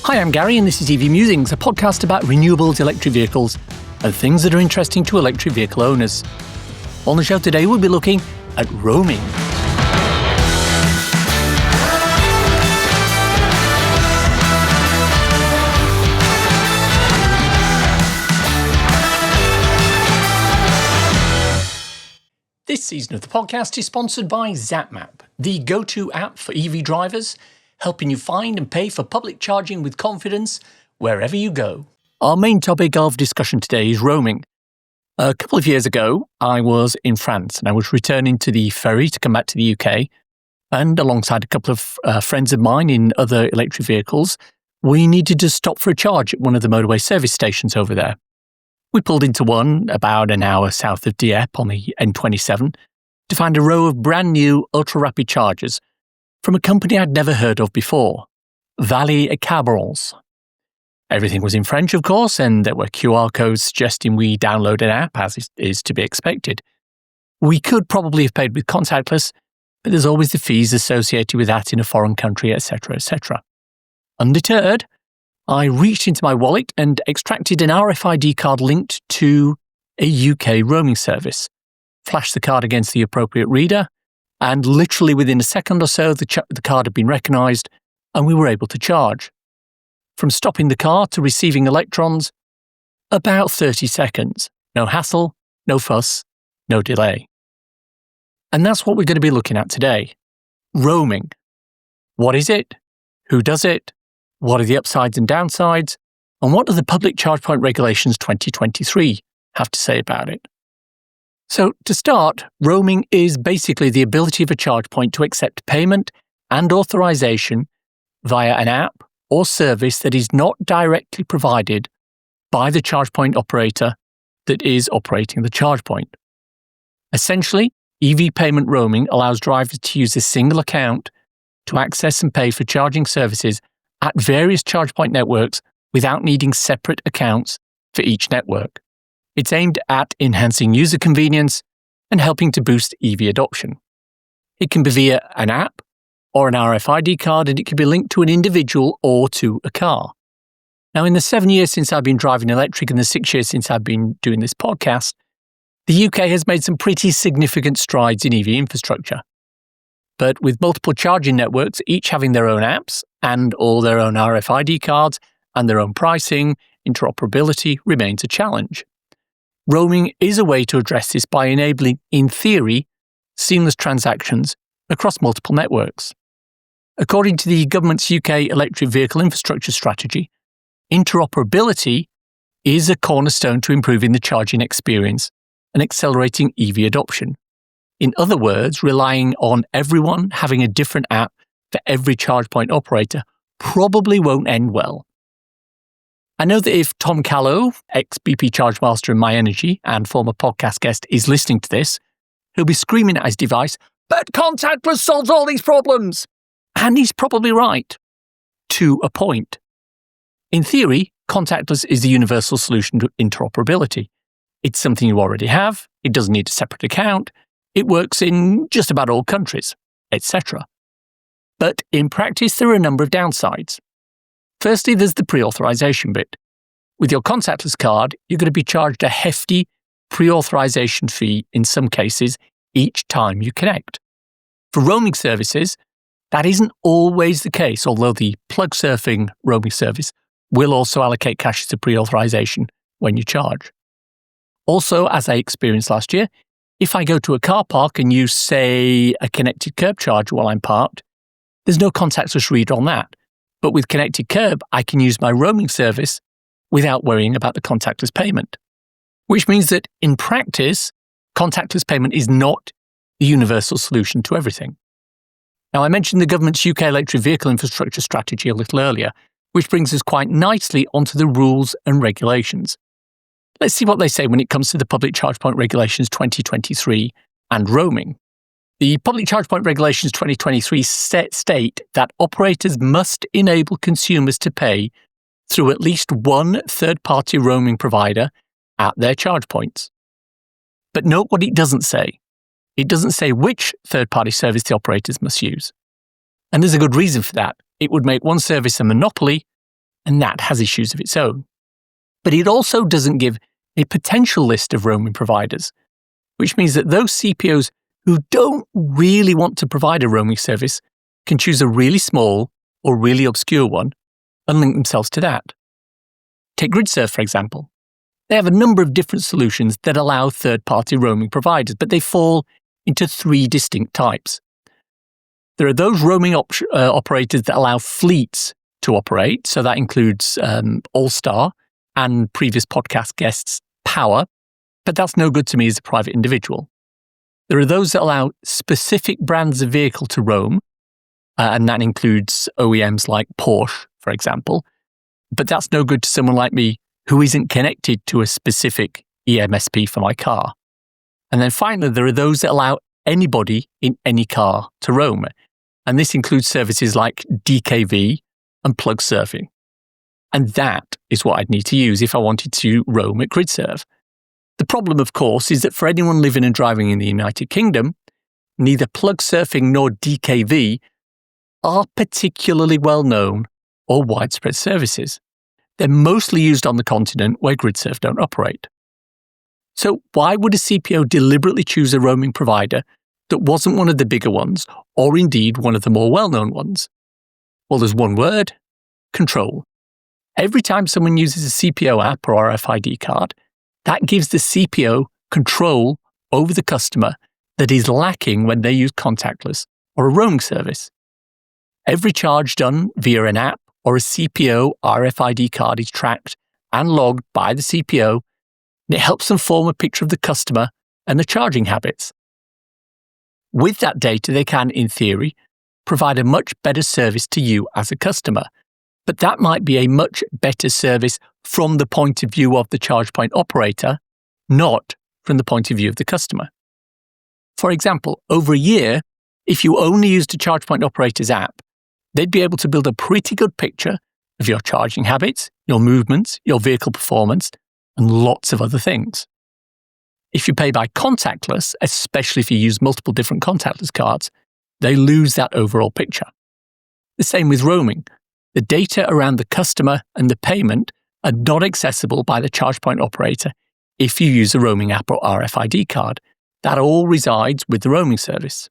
Hi, I'm Gary, and this is EV Musings, a podcast about renewables, electric vehicles, and things that are interesting to electric vehicle owners. On the show today, we'll be looking at roaming. This season of the podcast is sponsored by Zapmap, the go-to app for EV drivers, helping you find and pay for public charging with confidence wherever you go. Our main topic of discussion today is roaming. A couple of years ago, I was in France and I was returning to the ferry to come back to the UK, and alongside a couple of friends of mine in other electric vehicles, we needed to stop for a charge at one of the motorway service stations over there. We pulled into one about an hour south of Dieppe on the N27 to find a row of brand new ultra-rapid chargers from a company I'd never heard of before, Valley Cabrons. Everything was in French, of course, and there were QR codes suggesting we download an app, as is to be expected. We could probably have paid with contactless, but there's always the fees associated with that in a foreign country, etc., etc. Undeterred, I reached into my wallet and extracted an RFID card linked to a UK roaming service, flashed the card against the appropriate reader, and literally within a second or so, the card had been recognised and we were able to charge. From stopping the car to receiving electrons, about 30 seconds. No hassle, no fuss, no delay. And that's what we're going to be looking at today. Roaming. What is it? Who does it? What are the upsides and downsides? And what do the Public Charge Point Regulations 2023 have to say about it? So, to start, roaming is basically the ability of a charge point to accept payment and authorization via an app or service that is not directly provided by the charge point operator that is operating the charge point. Essentially, EV payment roaming allows drivers to use a single account to access and pay for charging services at various charge point networks without needing separate accounts for each network. It's aimed at enhancing user convenience and helping to boost EV adoption. It can be via an app or an RFID card, and it can be linked to an individual or to a car. Now, in the 7 years since I've been driving electric and the 6 years since I've been doing this podcast, the UK has made some pretty significant strides in EV infrastructure. But with multiple charging networks, each having their own apps and all their own RFID cards and their own pricing, interoperability remains a challenge. Roaming is a way to address this by enabling, in theory, seamless transactions across multiple networks. According to the government's UK electric vehicle infrastructure strategy, interoperability is a cornerstone to improving the charging experience and accelerating EV adoption. In other words, relying on everyone having a different app for every charge point operator probably won't end well. I know that if Tom Callow, ex-BP Charge Master in My Energy and former podcast guest, is listening to this, he'll be screaming at his device, "But contactless solves all these problems!" And he's probably right. To a point. In theory, contactless is the universal solution to interoperability. It's something you already have, it doesn't need a separate account, it works in just about all countries, etc. But in practice, there are a number of downsides. Firstly, there's the pre-authorization bit. With your contactless card, you're going to be charged a hefty pre-authorization fee in some cases each time you connect. For roaming services, that isn't always the case, although the plug surfing roaming service will also allocate cash as a pre-authorization when you charge. Also, as I experienced last year, if I go to a car park and use, say, a connected curb charger while I'm parked, there's no contactless reader on that. But with Connected Curb, I can use my roaming service without worrying about the contactless payment. Which means that, in practice, contactless payment is not the universal solution to everything. Now, I mentioned the government's UK electric vehicle infrastructure strategy a little earlier, which brings us quite nicely onto the rules and regulations. Let's see what they say when it comes to the Public Charge Point Regulations 2023 and roaming. The Public Charge Point Regulations 2023 state that operators must enable consumers to pay through at least one third-party roaming provider at their charge points. But note what it doesn't say. It doesn't say which third-party service the operators must use. And there's a good reason for that. It would make one service a monopoly and that has issues of its own. But it also doesn't give a potential list of roaming providers, which means that those CPOs who don't really want to provide a roaming service can choose a really small or really obscure one and link themselves to that. Take GridServe, for example. They have a number of different solutions that allow third-party roaming providers, but they fall into three distinct types. There are those roaming operators that allow fleets to operate, so that includes All-Star and previous podcast guests Power, but that's no good to me as a private individual. There are those that allow specific brands of vehicle to roam, and that includes OEMs like Porsche, for example, but that's no good to someone like me who isn't connected to a specific EMSP for my car. And then finally, there are those that allow anybody in any car to roam, and this includes services like DKV and plug surfing. And that is what I'd need to use if I wanted to roam at GridServe. The problem, of course, is that for anyone living and driving in the United Kingdom, neither plug surfing nor DKV are particularly well-known or widespread services. They're mostly used on the continent where GridServe don't operate. So why would a CPO deliberately choose a roaming provider that wasn't one of the bigger ones, or indeed one of the more well-known ones? Well, there's one word: control. Every time someone uses a CPO app or RFID card, that gives the CPO control over the customer that is lacking when they use contactless or a roaming service. Every charge done via an app or a CPO RFID card is tracked and logged by the CPO, and it helps them form a picture of the customer and the charging habits. With that data, they can, in theory, provide a much better service to you as a customer, but that might be a much better service from the point of view of the charge point operator, not from the point of view of the customer. For example, over a year, if you only used a charge point operator's app, they'd be able to build a pretty good picture of your charging habits, your movements, your vehicle performance, and lots of other things. If you pay by contactless, especially if you use multiple different contactless cards, they lose that overall picture. The same with roaming. The data around the customer and the payment are not accessible by the charge point operator if you use a roaming app or RFID card. That all resides with the roaming service.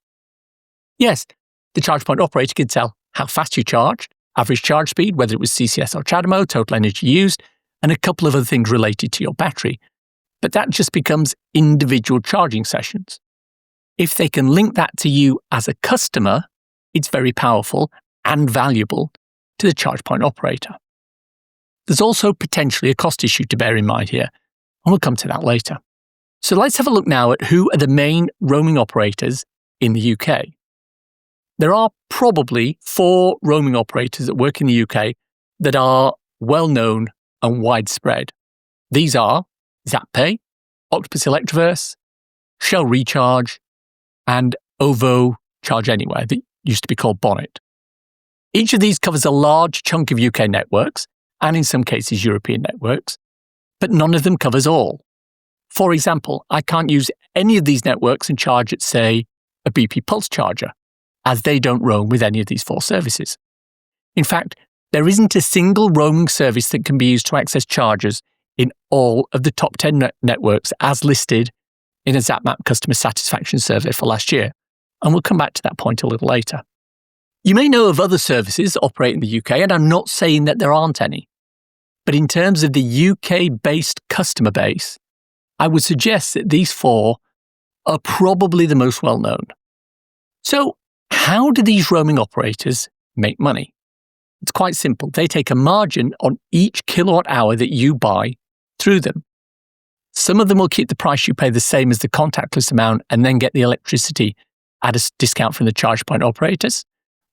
Yes, the charge point operator can tell how fast you charge, average charge speed, whether it was CCS or CHAdeMO, total energy used, and a couple of other things related to your battery. But that just becomes individual charging sessions. If they can link that to you as a customer, it's very powerful and valuable to the charge point operator. There's also potentially a cost issue to bear in mind here, and we'll come to that later. So let's have a look now at who are the main roaming operators in the UK. There are probably 4 roaming operators that work in the UK that are well-known and widespread. These are Zapmap, Octopus Electroverse, Shell Recharge, and OVO Charge Anywhere, that used to be called Bonnet. Each of these covers a large chunk of UK networks, and in some cases European networks, but none of them covers all. For example, I can't use any of these networks and charge at, say, a BP Pulse charger, as they don't roam with any of these 4 services. In fact, there isn't a single roaming service that can be used to access chargers in all of the top 10 networks as listed in a Zapmap customer satisfaction survey for last year, and we'll come back to that point a little later. You may know of other services that operate in the UK, and I'm not saying that there aren't any. But in terms of the UK-based customer base, I would suggest that these 4 are probably the most well-known. So, how do these roaming operators make money? It's quite simple. They take a margin on each kilowatt hour that you buy through them. Some of them will keep the price you pay the same as the contactless amount and then get the electricity at a discount from the charge point operators.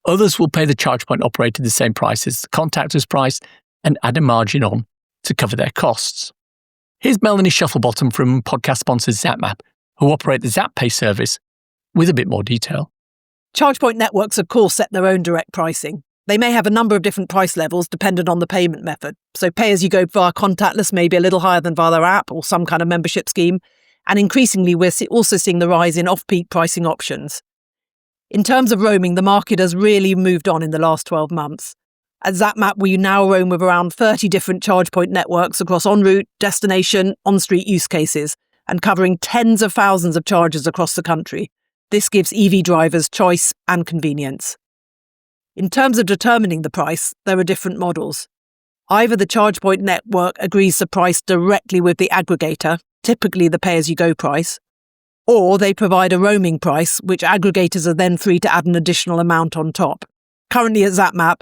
Others will pay the charge point operator the same price as the contactless price and add a margin on to cover their costs. Here's Melanie Shufflebottom from podcast sponsor Zapmap, who operate the Zapmap service, with a bit more detail. Charge point networks, of course, set their own direct pricing. They may have a number of different price levels dependent on the payment method. So pay as you go via contactless may be a little higher than via their app or some kind of membership scheme. And increasingly, we're also seeing the rise in off-peak pricing options. In terms of roaming, the market has really moved on in the last 12 months. At Zapmap, we now roam with around 30 different charge point networks across en route, destination, on-street use cases, and covering tens of thousands of chargers across the country. This gives EV drivers choice and convenience. In terms of determining the price, there are different models. Either the charge point network agrees the price directly with the aggregator, typically the pay-as-you-go price, or they provide a roaming price, which aggregators are then free to add an additional amount on top. Currently at Zapmap,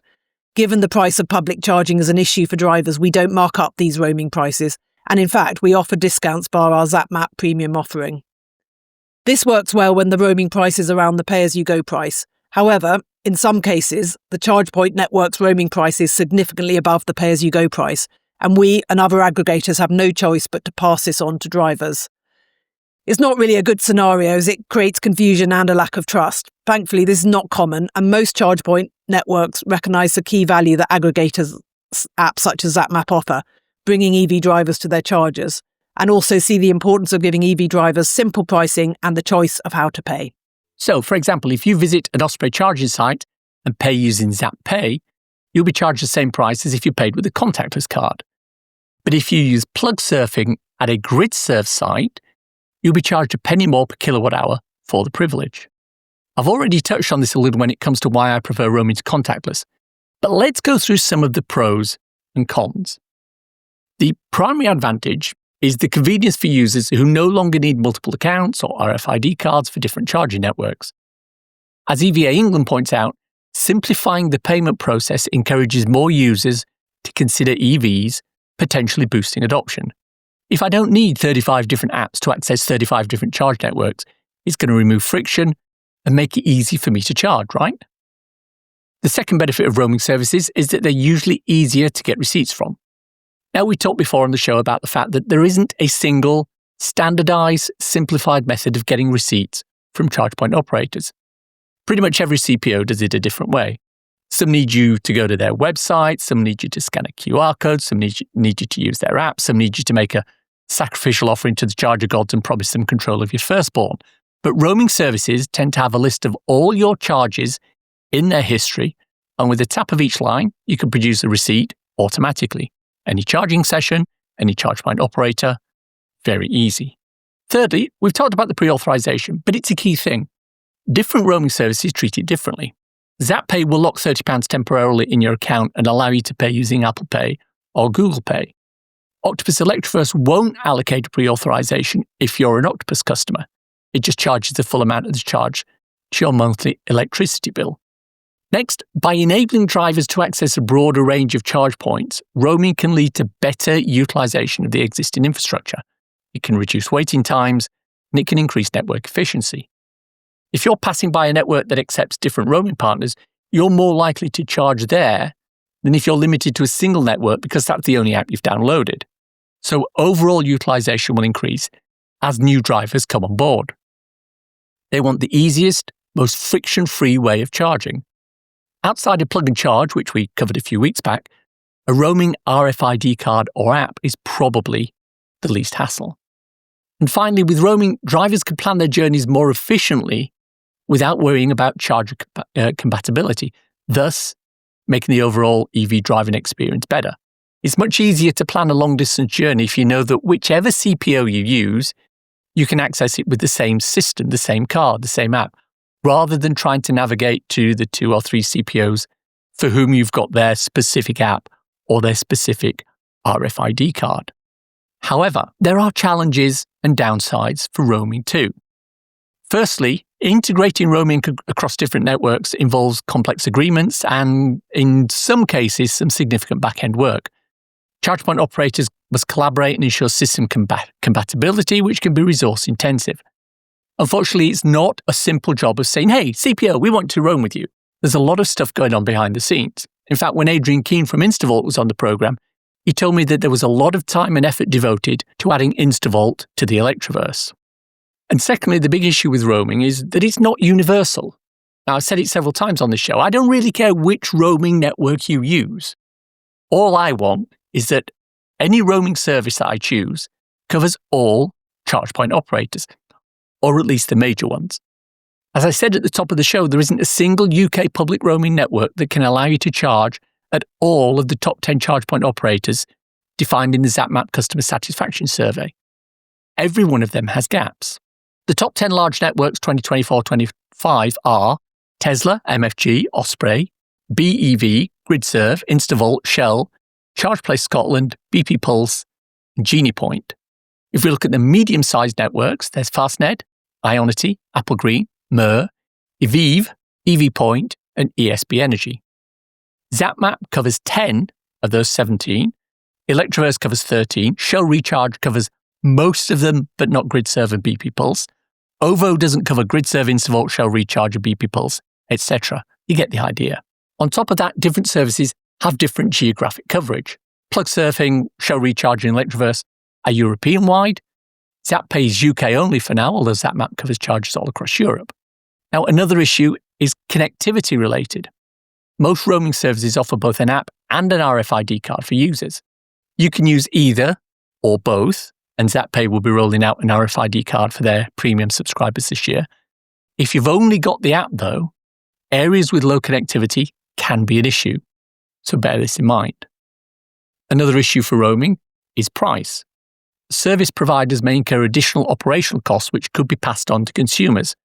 given the price of public charging is an issue for drivers, we don't mark up these roaming prices, and in fact, we offer discounts via our Zapmap premium offering. This works well when the roaming price is around the pay-as-you-go price. However, in some cases, the charge point network's roaming price is significantly above the pay-as-you-go price, and we and other aggregators have no choice but to pass this on to drivers. It's not really a good scenario as it creates confusion and a lack of trust. Thankfully, this is not common, and most charge point networks recognise the key value that aggregators apps such as Zapmap offer, bringing EV drivers to their chargers, and also see the importance of giving EV drivers simple pricing and the choice of how to pay. So, for example, if you visit an Osprey charging site and pay using ZapPay, you'll be charged the same price as if you paid with a contactless card. But if you use plug surfing at a GridServe site, you'll be charged a penny more per kilowatt hour for the privilege. I've already touched on this a little when it comes to why I prefer roaming to contactless, but let's go through some of the pros and cons. The primary advantage is the convenience for users who no longer need multiple accounts or RFID cards for different charging networks. As EVA England points out, simplifying the payment process encourages more users to consider EVs, potentially boosting adoption. If I don't need 35 different apps to access 35 different charge networks, it's going to remove friction and make it easy for me to charge, right? The second benefit of roaming services is that they're usually easier to get receipts from. Now, we talked before on the show about the fact that there isn't a single, standardized, simplified method of getting receipts from charge point operators. Pretty much every CPO does it a different way. Some need you to go to their website, some need you to scan a QR code, some need you to use their app, some need you to make a sacrificial offering to the charger gods and promise them control of your firstborn. But roaming services tend to have a list of all your charges in their history, and with the tap of each line, you can produce a receipt automatically. Any charging session, any charge point operator, very easy. Thirdly, we've talked about the pre-authorization, but it's a key thing. Different roaming services treat it differently. ZapPay will lock £30 temporarily in your account and allow you to pay using Apple Pay or Google Pay. Octopus Electroverse won't allocate a pre-authorization if you're an Octopus customer. It just charges the full amount of the charge to your monthly electricity bill. Next, by enabling drivers to access a broader range of charge points, roaming can lead to better utilization of the existing infrastructure. It can reduce waiting times, and it can increase network efficiency. If you're passing by a network that accepts different roaming partners, you're more likely to charge there than if you're limited to a single network because that's the only app you've downloaded. So overall utilization will increase as new drivers come on board. They want the easiest, most friction-free way of charging. Outside of plug and charge, which we covered a few weeks back, a roaming RFID card or app is probably the least hassle. And finally, with roaming, drivers can plan their journeys more efficiently without worrying about charger compatibility, thus making the overall EV driving experience better. It's much easier to plan a long-distance journey if you know that whichever CPO you use, you can access it with the same system, the same card, the same app, rather than trying to navigate to the 2 or 3 CPOs for whom you've got their specific app or their specific RFID card. However, there are challenges and downsides for roaming too. Firstly, integrating roaming across different networks involves complex agreements and, in some cases, some significant back-end work. Charge point operators must collaborate and ensure system compatibility, which can be resource-intensive. Unfortunately, it's not a simple job of saying, hey, CPO, we want to roam with you. There's a lot of stuff going on behind the scenes. In fact, when Adrian Keane from Instavolt was on the program, he told me that there was a lot of time and effort devoted to adding Instavolt to the Electroverse. And secondly, the big issue with roaming is that it's not universal. Now, I've said it several times on this show. I don't really care which roaming network you use. All I want is that any roaming service that I choose covers all charge point operators, or at least the major ones. As I said at the top of the show, there isn't a single UK public roaming network that can allow you to charge at all of the top 10 charge point operators defined in the Zapmap customer satisfaction survey. Every one of them has gaps. The top 10 large networks 2024-25 are Tesla, MFG, Osprey, BEV, GridServe, InstaVolt, Shell, ChargePlace Scotland, BP Pulse, and GeniePoint. If we look at the medium-sized networks, there's Fastned, Ionity, Apple Green, Mer, Evive, EV Point, and ESB Energy. Zapmap covers 10 of those 17, Electroverse covers 13, Shell Recharge covers most of them, but not GridServe and BP Pulse. OVO doesn't cover GridServe, InstaVolt, Shell Recharge, or BP Pulse, etc. You get the idea. On top of that, different services have different geographic coverage. Plug Surfing, Shell Recharge, and Electroverse are European-wide. ZapPay is UK only for now, although Zapmap covers charges all across Europe. Now, another issue is connectivity related. Most roaming services offer both an app and an RFID card for users. You can use either or both, and ZapPay will be rolling out an RFID card for their premium subscribers this year. If you've only got the app, though, areas with low connectivity can be an issue, so bear this in mind. Another issue for roaming is price. Service providers may incur additional operational costs which could be passed on to consumers.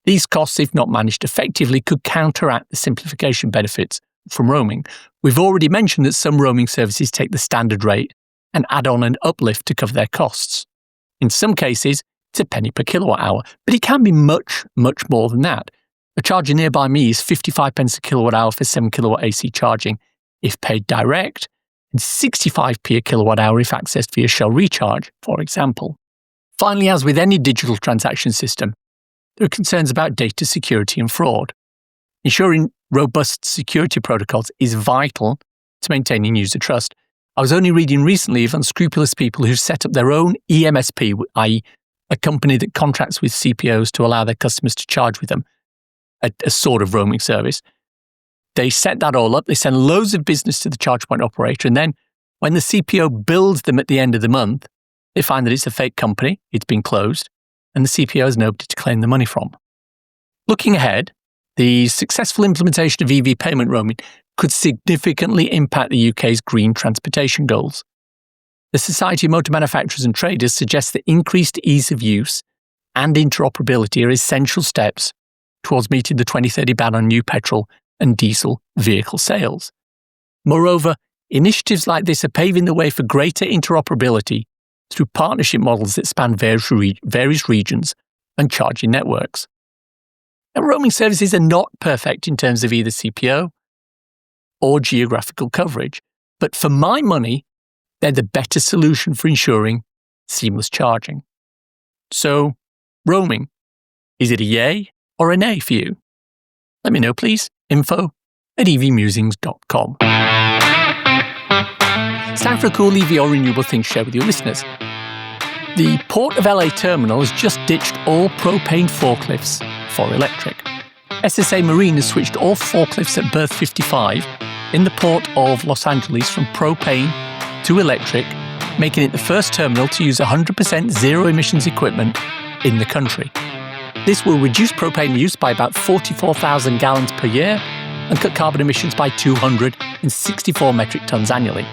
These costs, if not managed effectively, could counteract the simplification benefits from roaming. We've already mentioned that some roaming services take the standard rate and add on an uplift to cover their costs. In some cases, it's a penny per kilowatt hour, but it can be much, much more than that. A charger nearby me is 55 pence a kilowatt hour for 7 kilowatt AC charging if paid direct, and 65p a kilowatt hour if accessed via Shell Recharge, for example. Finally, as with any digital transaction system, there are concerns about data security and fraud. Ensuring robust security protocols is vital to maintaining user trust. I was only reading recently of unscrupulous people who've set up their own EMSP, i.e. a company that contracts with CPOs to allow their customers to charge with them, a sort of roaming service. They set that all up, they send loads of business to the charge point operator, and then when the CPO bills them at the end of the month, they find that it's a fake company, it's been closed, and the CPO has nobody to claim the money from. Looking ahead, the successful implementation of EV payment roaming could significantly impact the UK's green transportation goals. The Society of Motor Manufacturers and Traders suggests that increased ease of use and interoperability are essential steps towards meeting the 2030 ban on new petrol and diesel vehicle sales. Moreover, initiatives like this are paving the way for greater interoperability through partnership models that span various regions and charging networks. Now, roaming services are not perfect in terms of either CPO or geographical coverage, but for my money, they're the better solution for ensuring seamless charging. So, roaming, is it a yay or a nay for you? Let me know, please. info@evmusings.com. It's time for a cool EV or renewable thing to share with your listeners. The Port of LA terminal has just ditched all propane forklifts for electric. SSA Marine has switched all forklifts at berth 55 in the Port of Los Angeles from propane to electric, making it the first terminal to use 100% zero-emissions equipment in the country. This will reduce propane use by about 44,000 gallons per year and cut carbon emissions by 264 metric tons annually.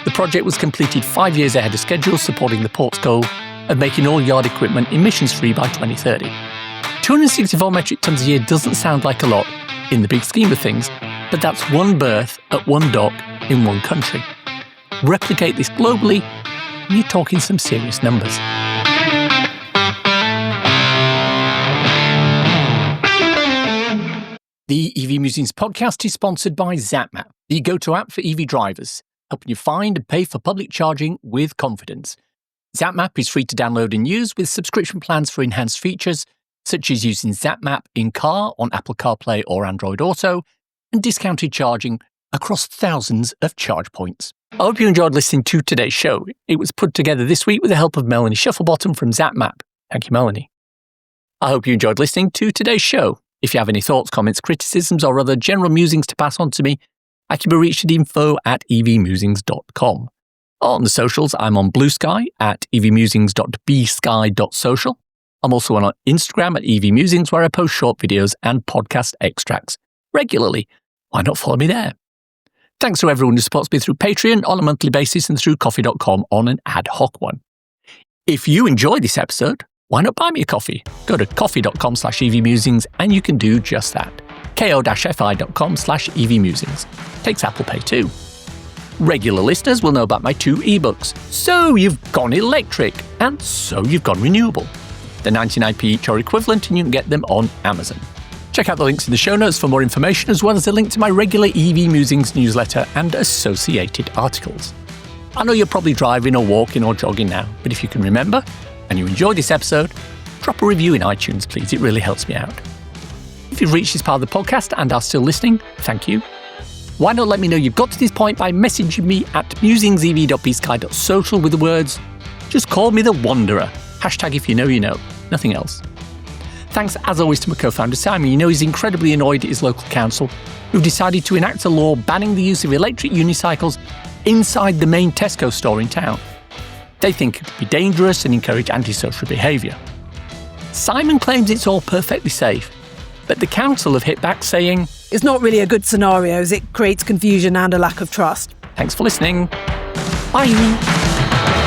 The project was completed 5 years ahead of schedule, supporting the port's goal of making all yard equipment emissions-free by 2030. 264 metric tons a year doesn't sound like a lot in the big scheme of things, but that's one berth at one dock in one country. Replicate this globally, and you're talking some serious numbers. The EV Musings podcast is sponsored by Zapmap, the go-to app for EV drivers, helping you find and pay for public charging with confidence. Zapmap is free to download and use with subscription plans for enhanced features, such as using Zapmap in-car on Apple CarPlay or Android Auto, and discounted charging across thousands of charge points. I hope you enjoyed listening to today's show. It was put together this week with the help of Melanie Shufflebottom from Zapmap. Thank you, Melanie. I hope you enjoyed listening to today's show. If you have any thoughts, comments, criticisms, or other general musings to pass on to me, I can be reached at info@evmusings.com. On the socials, I'm on Blue Sky at evmusings.bsky.social. I'm also on Instagram at evmusings, where I post short videos and podcast extracts regularly. Why not follow me there? Thanks to everyone who supports me through Patreon on a monthly basis and through coffee.com on an ad hoc one. If you enjoyed this episode, why not buy me a coffee? Go to coffee.com/EV Musings and you can do just that. ko-fi.com/EV Musings. Takes Apple Pay too. Regular listeners will know about my 2 ebooks. So you've gone electric, and so you've gone renewable. They're 99p each or equivalent, and you can get them on Amazon. Check out the links in the show notes for more information, as well as a link to my regular EV Musings newsletter and associated articles. I know you're probably driving or walking or jogging now, but if you can remember, and you enjoyed this episode, drop a review in iTunes, please. It really helps me out. If you've reached this part of the podcast and are still listening, thank you. Why not let me know you've got to this point by messaging me at musingsev.bsky.social with the words, "Just call me the Wanderer." Hashtag if you know, you know. Nothing else. Thanks, as always, to my co-founder Simon. You know he's incredibly annoyed at his local council, who've decided to enact a law banning the use of electric unicycles inside the main Tesco store in town. They think it could be dangerous and encourage antisocial behaviour. Simon claims it's all perfectly safe, but the council have hit back saying, It's not really a good scenario as it creates confusion and a lack of trust. Thanks for listening. Bye.